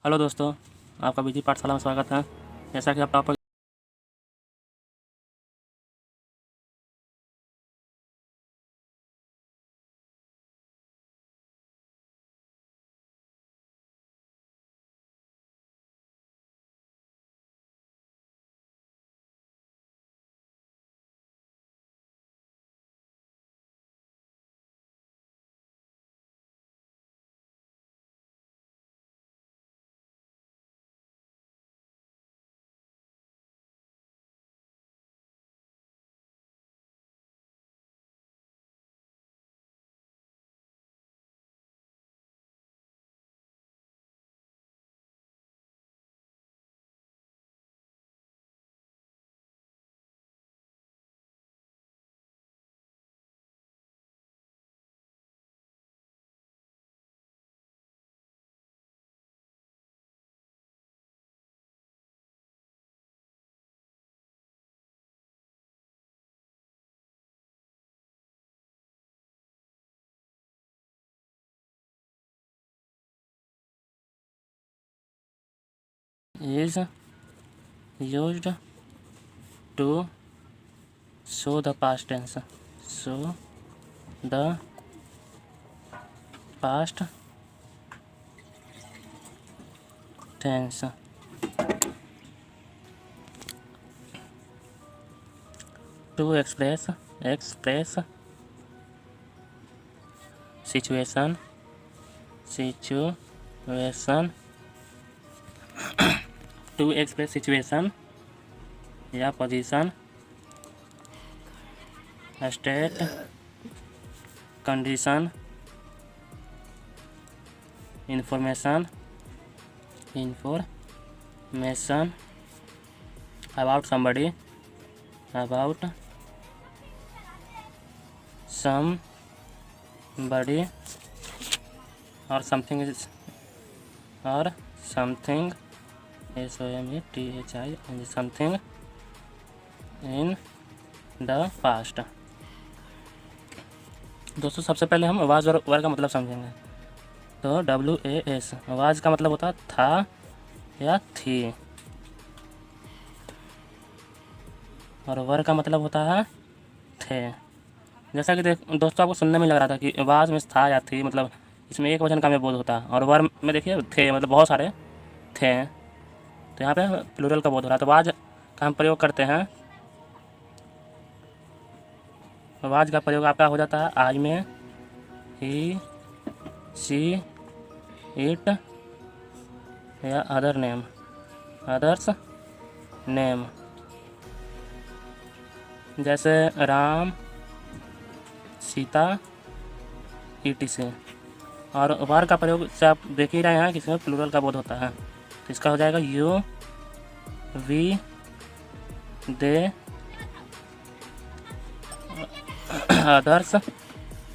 Hello दोस्तों, आपका विधि पाठशाला में स्वागत है। जैसा कि आप topic is used to show the past tense. Show the past tense. To express situation to express situation या position, state, condition, information about somebody, or something is or something something in the past। दोस्तों, सबसे पहले हम आवाज़ और वर्ग का मतलब समझेंगे। तो WAS आवाज़ का मतलब होता है था या थी, और वर्ग का मतलब होता है थे। जैसा कि दोस्तों, आपको सुनने में लग रहा था कि आवाज़ में था या थी, मतलब इसमें एक वचन का में बोध होता है, और वर्ग में देखिए थे मतलब बहुत सारे थे, तो यहाँ पे प्लूरल का बोध हो रहा है। तो आवाज़ का हम प्रयोग करते हैं। आवाज़ का प्रयोग आपका हो जाता है आज में, ही, शी, इट या अदर्स नेम। जैसे राम, सीता, ETC। और वर्ग का प्रयोग से आप देख ही रहे हैं कि इसमें प्लूरल का बोध होता है, तो इसका हो जाएगा you, we, they, others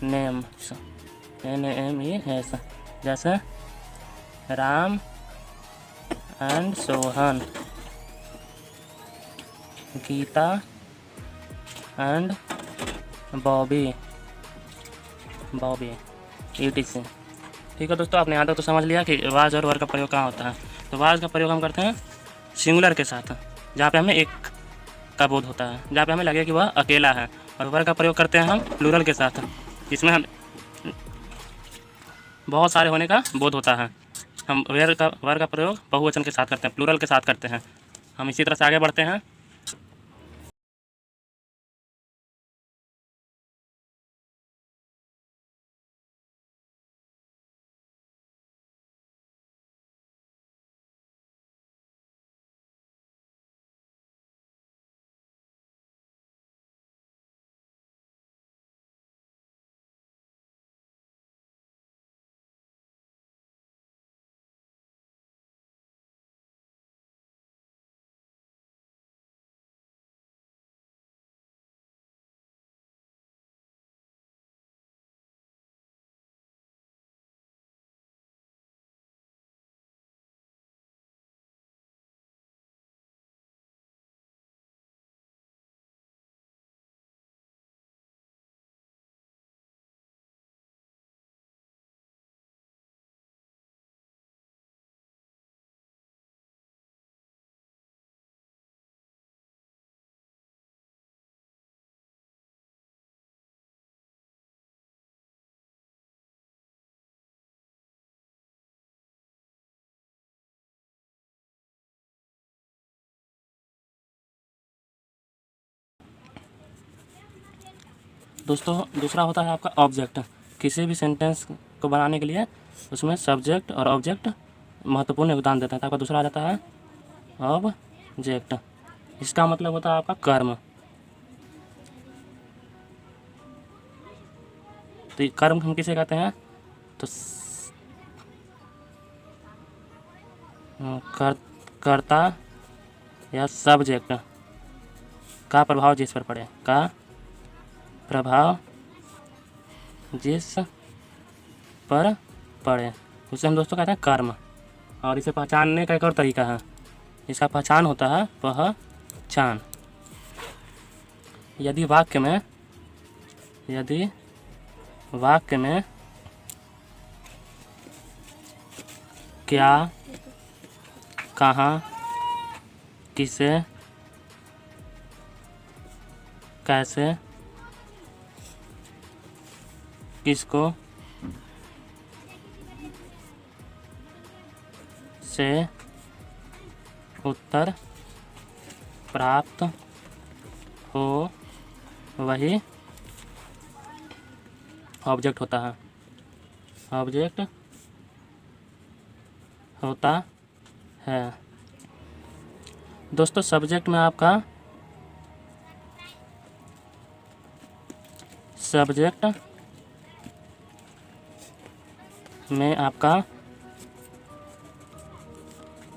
names, NAMES। जैसे Ram and Sohan, Geeta and Bobby ETC। ठीक है दोस्तों, आपने यहाँ तक तो समझ लिया कि आवाज़ और वर्ग का प्रयोग कहाँ होता है। तो आवाज़ का प्रयोग हम करते हैं सिंगुलर के साथ, जहाँ पे हमें एक का बोध होता है, जहाँ पे हमें लगे कि वह अकेला है। और वर्ग का प्रयोग करते हैं हम प्लूरल के साथ, जिसमें हम बहुत सारे होने का बोध होता है। हम वर्ग का प्रयोग बहुवचन के साथ करते हैं, प्लूरल के साथ करते हैं। हम इसी तरह से आगे बढ़ते हैं। दोस्तों दूसरा होता है आपका ऑब्जेक्ट। किसी भी सेंटेंस को बनाने के लिए उसमें सब्जेक्ट और ऑब्जेक्ट महत्वपूर्ण योगदान देते हैं। तो आपका दूसरा आ जाता है ऑब्जेक्ट। इसका मतलब होता है आपका कर्म। तो कर्म हम किसे कहते हैं? तो कर्ता या सब्जेक्ट का प्रभाव जिस पर पड़े, का प्रभाव जिस पर पड़े उसे हम दोस्तों कहते हैं कर्म। और इसे पहचानने का एक और तरीका है, इसका पहचान होता है पहचान। यदि वाक्य में क्या, कहाँ, किसे, कैसे, किसको, से उत्तर प्राप्त हो वही ऑब्जेक्ट होता है। ऑब्जेक्ट होता है। दोस्तों सब्जेक्ट में आपका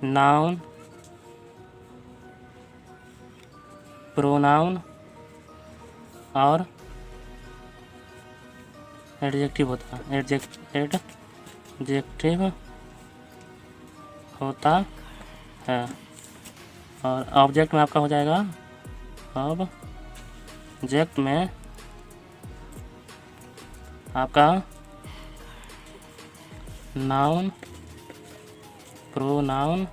नाउन, प्रोनाउन और एडजेक्टिव होता है। एडजेक्टिव होता है। और ऑब्जेक्ट में आपका हो जाएगा, ऑब्जेक्ट में आपका नाउन, प्रोनाउन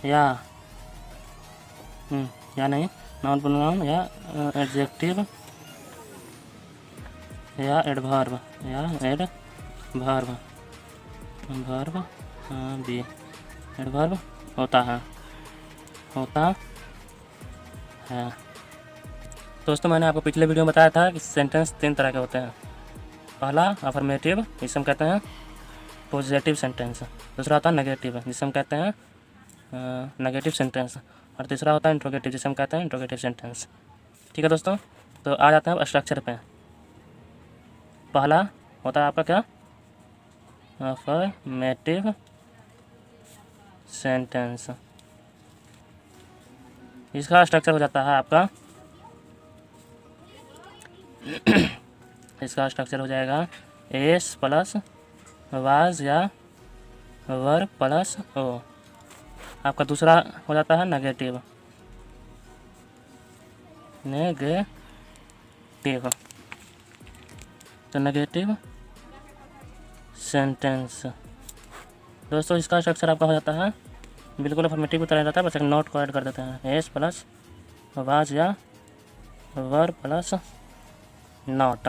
या नहीं, नाउन, प्रोनाउन या एडजेक्टिव या एडवर्ब भी एडवर्ब होता है। दोस्तों मैंने आपको पिछले वीडियो में बताया था कि सेंटेंस 3 तरह के होते हैं। पहला अफर्मेटिव, जिसे हम कहते हैं पॉजिटिव सेंटेंस। दूसरा होता है नेगेटिव, जिसे हम कहते हैं नेगेटिव सेंटेंस। और तीसरा होता है इंट्रोगेटिव, जिसे हम कहते हैं इंट्रोगेटिव सेंटेंस। ठीक है दोस्तों, तो आ जाते हैं अब स्ट्रक्चर पे। पहला होता है आपका क्या, अफर्मेटिव सेंटेंस। इसका स्ट्रक्चर हो जाता है आपका इसका स्ट्रक्चर हो जाएगा एस प्लस वाज या वर प्लस ओ। आपका दूसरा हो जाता है नेगेटिव। तो नेगेटिव सेंटेंस दोस्तों, इसका स्ट्रक्चर आपका हो जाता है बिल्कुल अफर्मेटिव की तरह रहता है, बस एक नोट को ऐड कर देते हैं। एस प्लस वाज या were plus not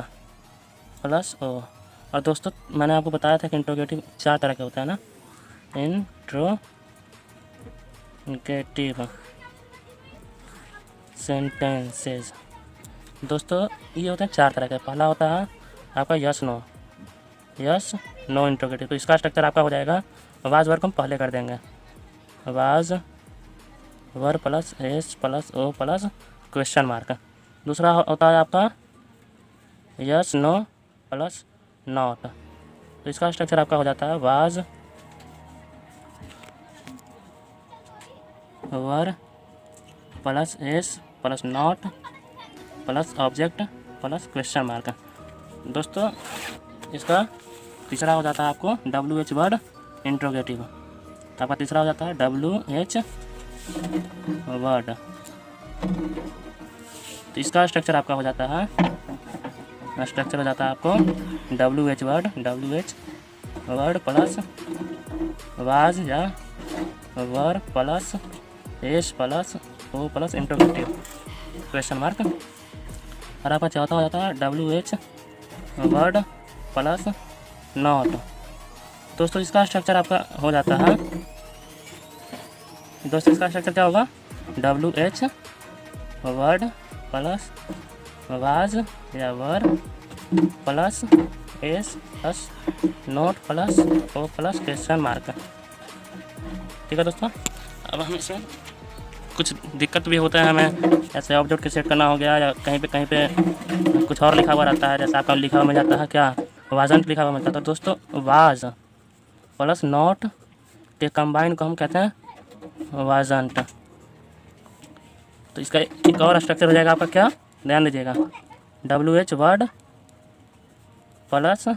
plus O. और दोस्तों मैंने आपको बताया था कि इंट्रोगेटिव 4 तरह के होता है ना, इंट्रोगेटिव सेंटेंसेस। दोस्तों ये होते हैं 4 तरह के। पहला होता है आपका यस नो इंट्रोगेटिव। तो इसका स्ट्रक्चर आपका हो जाएगा, वाज वर्ब को हम पहले कर देंगे, was were plus S plus O plus question mark. दूसरा होता है आपका यस नो प्लस नॉट। तो इसका स्ट्रक्चर आपका हो जाता है was were plus S plus not plus object plus question mark. दोस्तों इसका तीसरा हो जाता है आपको WH वर्ड इंट्रोगेटिव। तो आपका तीसरा हो जाता है WH वर्ड। तो इसका स्ट्रक्चर आपका हो जाता है आपको WH वर्ड प्लस वाज या were plus S plus O plus interrogative question mark. और आपका चौथा हो जाता है WH वर्ड प्लस नॉट। दोस्तों इसका स्ट्रक्चर आपका हो जाता है, दोस्तों इसका स्ट्रक्चर क्या होगा, WH वर्ड प्लस वाज या were plus S plus not plus O plus question mark. ठीक है दोस्तों, अब हम इसमें कुछ दिक्कत भी होता है हमें, ऐसे ऑब्जेक्ट के सेट करना हो गया या कहीं पे कुछ और लिखा हुआ रहता है, जैसे आपका लिखा हुआ मिल जाता है क्या, वाजंट लिखा हुआ मिलता है। तो दोस्तों वाज प्लस नॉट के कंबाइन को हम कहते हैं वाजंट। तो इसका एक और स्ट्रक्चर हो जाएगा आपका, क्या ध्यान दीजिएगा, WH वर्ड प्लस,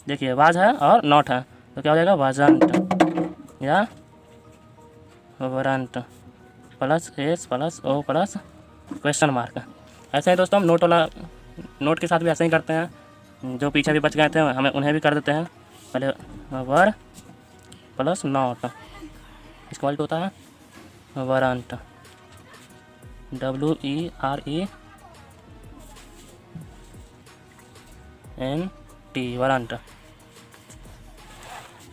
देखिए वाज है और नॉट है तो क्या हो जाएगा वाजंट या weren't plus S plus O plus question mark. ऐसे ही दोस्तों हम नोट के साथ भी ऐसे ही करते हैं, जो पीछे भी बच गए थे हमें उन्हें भी कर देते हैं। पहले वर प्लस नॉट, इसका वॉल्ट होता है वरंट, WERENT वरंट।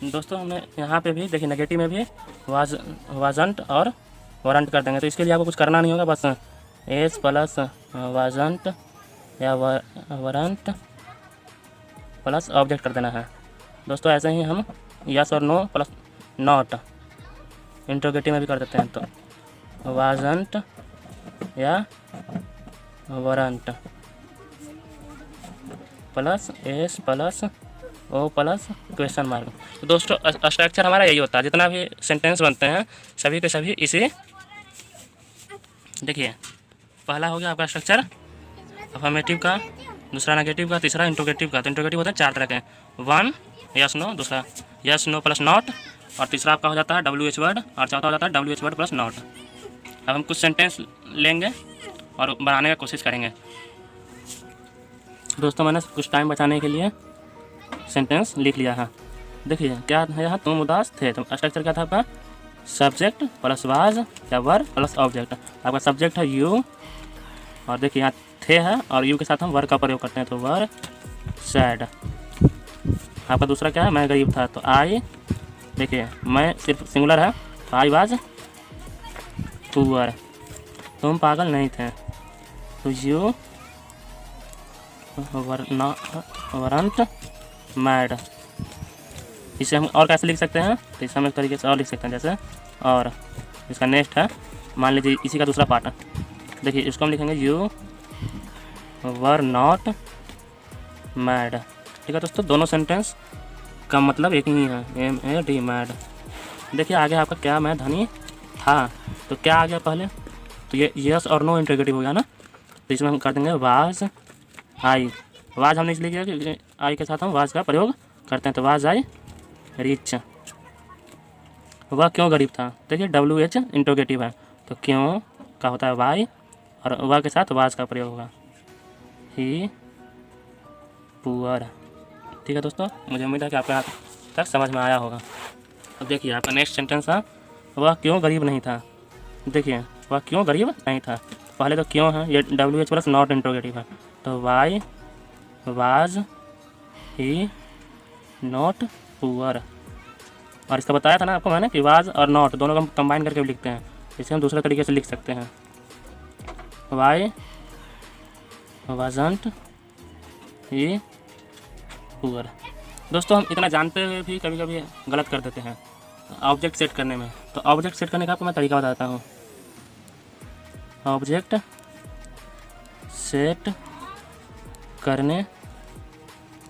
दोस्तों हमने यहाँ पे भी देखिए नेगेटिव में भी वाजंट और वारंट कर देंगे। तो इसके लिए आपको कुछ करना नहीं होगा, बस एस प्लस वाजंट या वारंट प्लस ऑब्जेक्ट कर देना है। दोस्तों ऐसे ही हम यस और नो प्लस नॉट इंट्रोगेटिव में भी कर देते हैं। तो वाजंट या weren't plus S plus O plus question mark. तो दोस्तों स्ट्रक्चर हमारा यही होता है, जितना भी सेंटेंस बनते हैं सभी के सभी इसी, देखिए पहला हो गया आपका स्ट्रक्चर अफर्मेटिव का, दूसरा नेगेटिव का, तीसरा इंट्रोगेटिव का। तो इंट्रोगेटिव होता है 4 तरह के, 1 यस नो, दूसरा यस नो प्लस नॉट, और तीसरा आपका हो जाता है WH वर्ड, और चौथा हो जाता है WH वर्ड प्लस नॉट। अब हम कुछ सेंटेंस लेंगे और बनाने की कोशिश करेंगे। दोस्तों मैंने कुछ टाइम बचाने के लिए सेंटेंस लिख लिया है। देखिए क्या है यहाँ, तुम उदास थे। तो स्ट्रक्चर क्या था आपका, सब्जेक्ट प्लस वाज या वर प्लस ऑब्जेक्ट। आपका सब्जेक्ट है यू, और देखिए यहाँ थे है और यू के साथ हम वर का प्रयोग करते हैं, तो वर सैड। आपका दूसरा क्या है, मैं गरीब था, तो आई, देखिए मैं सिर्फ सिंगुलर है, तो आई वाज पुअर। तुम पागल नहीं थे, तो यू वरंट मैड। इसे हम और कैसे लिख सकते हैं, तो इसे हम एक तरीके से और लिख सकते हैं, जैसे और इसका नेक्स्ट है, मान लीजिए इसी का दूसरा पार्ट है, देखिए इसको हम लिखेंगे यू वर नॉट मैड। ठीक है दोस्तों, दोनों सेंटेंस का मतलब एक ही है, MAD मैड। देखिए आगे आपका क्या, मैं धनी था, तो क्या आ गया पहले, तो ये यस और नो इंट्रोगेटिव हो गया ना, तो इसमें हम कर देंगे वाज आई। वाज हमने इसलिए किया कि आई के साथ हम वाज का प्रयोग करते हैं, तो वाज आई रिच। वह क्यों गरीब था, देखिए WH इंट्रोगेटिव है, तो क्यों का होता है वाई, और वह के साथ वाज का प्रयोग होगा, ही पुअर। ठीक है दोस्तों, मुझे उम्मीद है कि आपके यहाँ तक समझ में आया होगा। अब देखिए आपका नेक्स्ट सेंटेंस है, वह क्यों गरीब नहीं था। देखिए वह क्यों गरीब नहीं था, पहले तो क्यों है, ये WH प्लस नॉट इंट्रोगेटिव है, तो why was he not poor. और इसका बताया था ना आपको मैंने कि वाज और नॉट दोनों को हम कंबाइन करके भी लिखते हैं, इसे हम दूसरे तरीके से लिख सकते हैं, वाई वाजंट ही पुअर। दोस्तों हम इतना जानते हुए भी कभी कभी गलत कर देते हैं ऑब्जेक्ट सेट करने में। तो ऑब्जेक्ट सेट करने का आपको मैं तरीका बताता हूँ। ऑब्जेक्ट सेट करने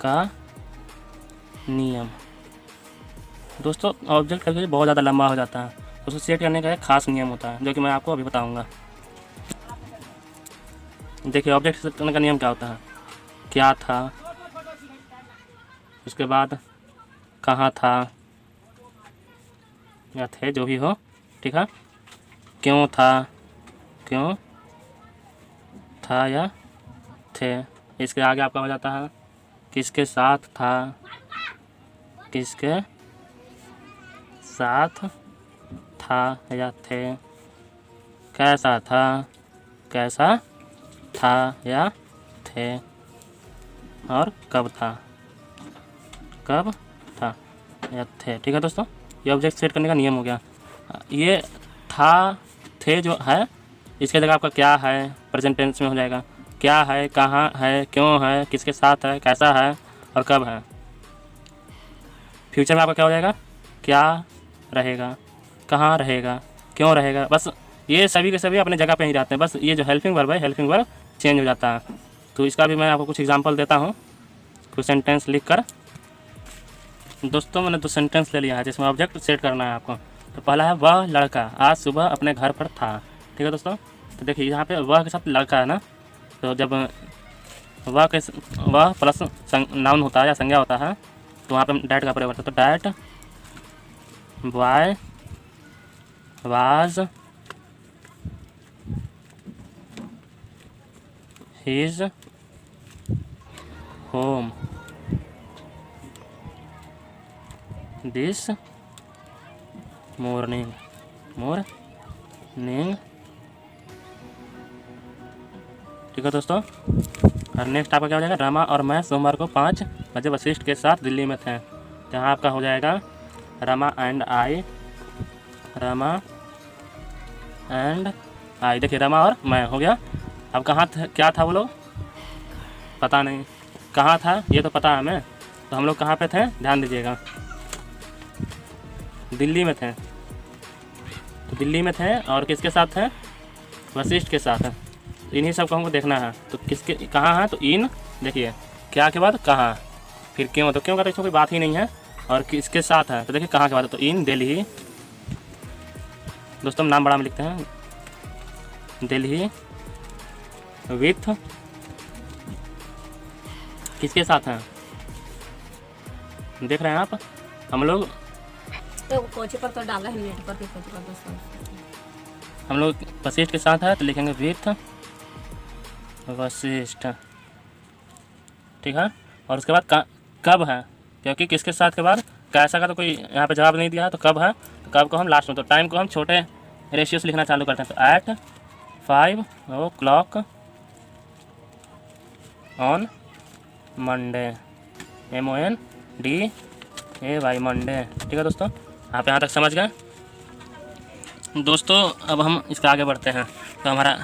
का नियम। दोस्तों ऑब्जेक्ट कभी बहुत ज़्यादा लंबा हो जाता है, उसको सेट करने का एक खास नियम होता है, जो कि मैं आपको अभी बताऊंगा। देखिए ऑब्जेक्ट सेट करने का नियम क्या होता है, क्या था, उसके बाद कहाँ था या थे, जो भी हो, ठीक है, क्यों था, क्यों था या थे। इसके आगे आपका हो जाता है किसके साथ था, किसके साथ था या थे, कैसा था, कैसा था या थे, और कब था, कब था या थे। ठीक है दोस्तों, ये ऑब्जेक्ट सेट करने का नियम हो गया। ये था थे जो है, इसके जगह आपका क्या है प्रेजेंट टेंस में हो जाएगा, क्या है, कहाँ है, क्यों है, किसके साथ है, कैसा है और कब है। फ्यूचर में आपका क्या हो जाएगा, क्या रहेगा, कहाँ रहेगा, क्यों रहेगा। बस ये सभी के सभी अपने जगह पे ही रहते हैं, बस ये जो हेल्पिंग वर्ब है, हेल्पिंग वर्ब चेंज हो जाता है। तो इसका भी मैं आपको कुछ एग्जांपल देता हूँ, कुछ सेंटेंस लिख कर। दोस्तों मैंने 2 सेंटेंस ले लिया है जिसमें ऑब्जेक्ट सेट करना है आपको। तो पहला है वह लड़का आज सुबह अपने घर पर था। ठीक है दोस्तों, तो देखिए यहाँ पे वह के साथ लड़का है ना, तो जब वह प्लस नाउन होता है या संज्ञा होता है तो वहाँ पे डैट का प्रयोग करते हैं। तो that boy was his home this morning. ठीक है दोस्तों, और नेक्स्ट आपका क्या हो जाएगा, रमा और मैं सोमवार को 5 बजे वशिष्ठ के साथ दिल्ली में थे। तो यहाँ आपका हो जाएगा Rama and I, Rama and I. देखिए रमा और मैं हो गया। अब कहाँ क्या था वो लोग, पता नहीं कहाँ था, ये तो पता है हमें। तो हम लोग कहाँ पे थे, ध्यान दीजिएगा, दिल्ली में थे। तो दिल्ली में थे और किसके साथ थे, वशिष्ठ के साथ है। इन्हीं सब को हमको देखना है। तो किसके कहाँ है, तो इन, देखिए क्या के बाद कहाँ, फिर क्यों, तो क्यों का तो इसमें कोई बात ही नहीं है। और किसके साथ है, तो देखिए कहाँ के बाद, तो इन दिल्ली। दोस्तों नाम बड़ा में लिखते हैं, दिल्ली विथ, किसके साथ हैं, देख रहे हैं आप, हम लोग तो कोची पर तो डाला है नेट पर, कोची पर दोस्तों हम लोग वशिष्ठ के साथ है तो लिखेंगे विथ वशिष्ठ। ठीक है, और उसके बाद कब है, क्योंकि किसके साथ के बाद कैसा का तो कोई यहाँ पे जवाब नहीं दिया है, तो कब है, तो कब को हम लास्ट में, तो टाइम को हम छोटे रेशियो से लिखना चालू करते हैं। तो at 5 o'clock on Monday, MONDAY Monday. ठीक है दोस्तों, आप यहाँ तक समझ गए। दोस्तों अब हम इसके आगे बढ़ते हैं। तो हमारा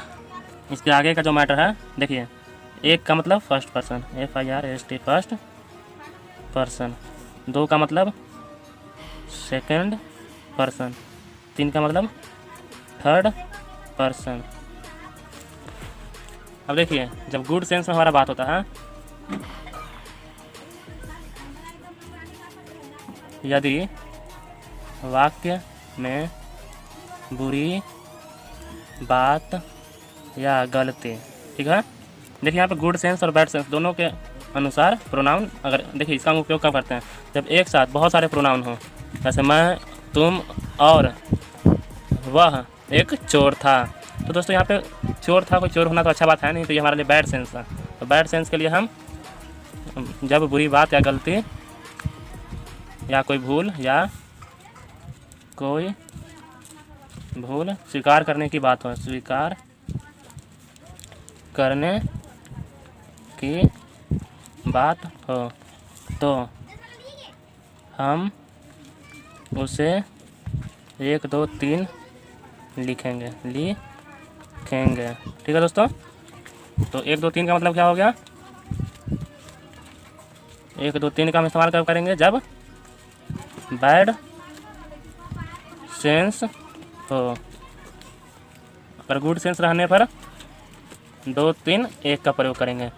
इसके आगे का जो मैटर है, देखिए एक का मतलब first person, FIRST first person, 2 का मतलब सेकंड पर्सन, 3 का मतलब थर्ड पर्सन। अब देखिए जब गुड सेंस में हमारा बात होता है, यदि वाक्य में बुरी बात या गलती, ठीक है, देखिए यहाँ पे गुड सेंस और बैड सेंस दोनों के अनुसार प्रोनाउन, अगर देखिए इसका हम उपयोग कब करते हैं, जब एक साथ बहुत सारे प्रोनाउन हों, जैसे मैं, तुम और वह एक चोर था। तो दोस्तों यहाँ पे चोर था, कोई चोर होना तो अच्छा बात है नहीं, तो ये हमारे लिए बैड सेंस है। तो बैड सेंस के लिए हम जब बुरी बात या गलती या कोई भूल स्वीकार करने की बात हो, स्वीकार करने की बात हो, तो हम उसे 1 2 3 लिखेंगे। ठीक है दोस्तों, तो 1 2 3 का मतलब क्या हो गया, 1 2 3 का हम इस्तेमाल कब करेंगे, जब बैड सेंस हो। अगर गुड सेंस रहने पर 2 3 1 का प्रयोग करेंगे।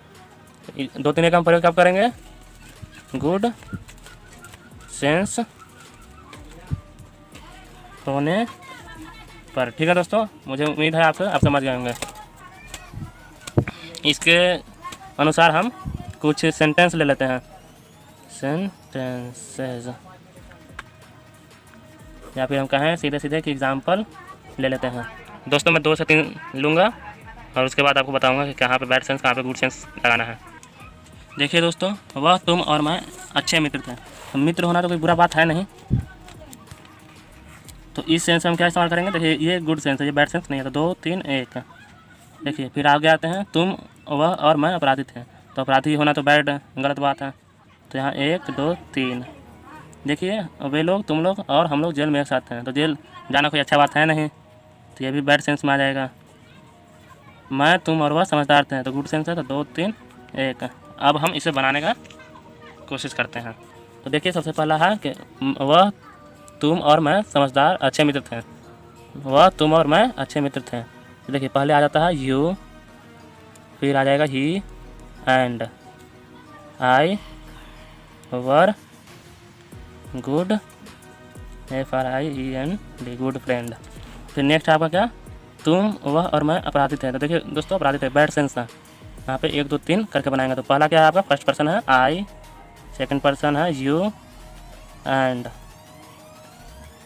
2 3 1 का प्रयोग कब करेंगे, गुड सेंस होने पर। ठीक है दोस्तों, मुझे उम्मीद है आप समझ गए होंगे। इसके अनुसार हम कुछ सेंटेंस ले लेते हैं, सेंटेंसेस, या फिर हम कहें सीधे कि एग्जाम्पल ले लेते हैं। दोस्तों मैं 2 से 3 लूँगा और उसके बाद आपको बताऊंगा कि कहाँ पे बैड सेंस कहाँ पे गुड सेंस लगाना है। देखिए दोस्तों, वह, तुम और मैं अच्छे मित्र थे। तो मित्र होना तो कोई बुरा बात है नहीं, तो इस सेंस में हम क्या इस्तेमाल करेंगे, देखिए ये गुड सेंस है, ये बैड सेंस नहीं है। तो 2 3 1, देखिए फिर आगे आते हैं, तुम, वह और मैं अपराधी थे। तो अपराधी होना तो बैड, गलत बात है। तो यहाँ 1 2 3, देखिए वे लोग, तुम लोग और हम लोग जेल में एक साथ हैं, तो जेल जाना कोई अच्छा बात है नहीं, तो ये भी बैड सेंस में आ जाएगा। मैं, तुम और वह समझदार थे, तो गुड सेंस है, तो 2 3 1। अब हम इसे बनाने का कोशिश करते हैं। तो देखिए सबसे पहला है कि वह, तुम और मैं समझदार अच्छे मित्र थे। वह, तुम और मैं अच्छे मित्र थे। तो देखिए पहले आ जाता है यू, फिर आ जाएगा ही and I were good, FRIEND, good friend. फिर नेक्स्ट आपका क्या, तुम, वह और मैं अपराधी थे। तो देखिए दोस्तों अपराधी थे, बैड सेंस था। यहाँ पे 1 2 3 करके बनाएंगे। तो पहला क्या है आपका, फर्स्ट पर्सन है आई, सेकंड पर्सन है you and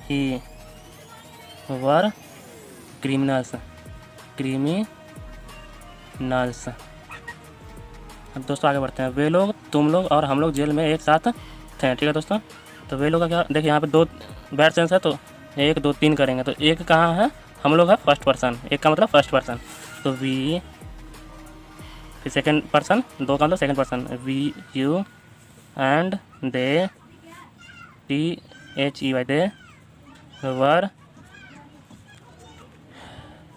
he were criminals. अब दोस्तों आगे बढ़ते हैं। वे लोग, तुम लोग और हम लोग जेल में एक साथ थे। ठीक है दोस्तों, तो वे लोग का क्या, देखिए यहाँ पे 2 बैड सेंस है, तो 1 2 3 करेंगे। तो एक कहाँ है, हम लोग है फर्स्ट पर्सन, एक का मतलब फर्स्ट पर्सन, तो वी, फिर सेकंड पर्सन, 2 का मतलब second person, we you and they, THEY, they were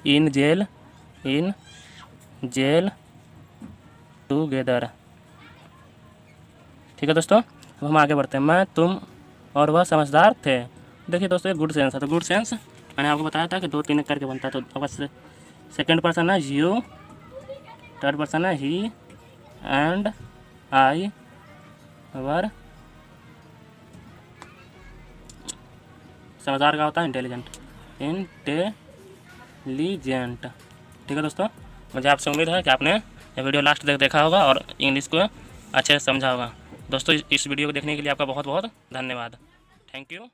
in jail together. ठीक है दोस्तों, अब हम आगे बढ़ते हैं। मैं, तुम और वह समझदार थे। देखिए दोस्तों ये गुड सेंस है, तो गुड सेंस मैंने आपको बताया था कि 2 3 करके बनता है। तो बस सेकंड पर्सन है यू, थर्ड पर्सन है ही एंड आई वर, समझदार का होता है इंटेलिजेंट। ठीक है दोस्तों, मुझे आपसे उम्मीद है कि आपने ये वीडियो लास्ट तक देखा होगा और इंग्लिश को अच्छे से समझा होगा। दोस्तों इस वीडियो को देखने के लिए आपका बहुत बहुत धन्यवाद। Thank you.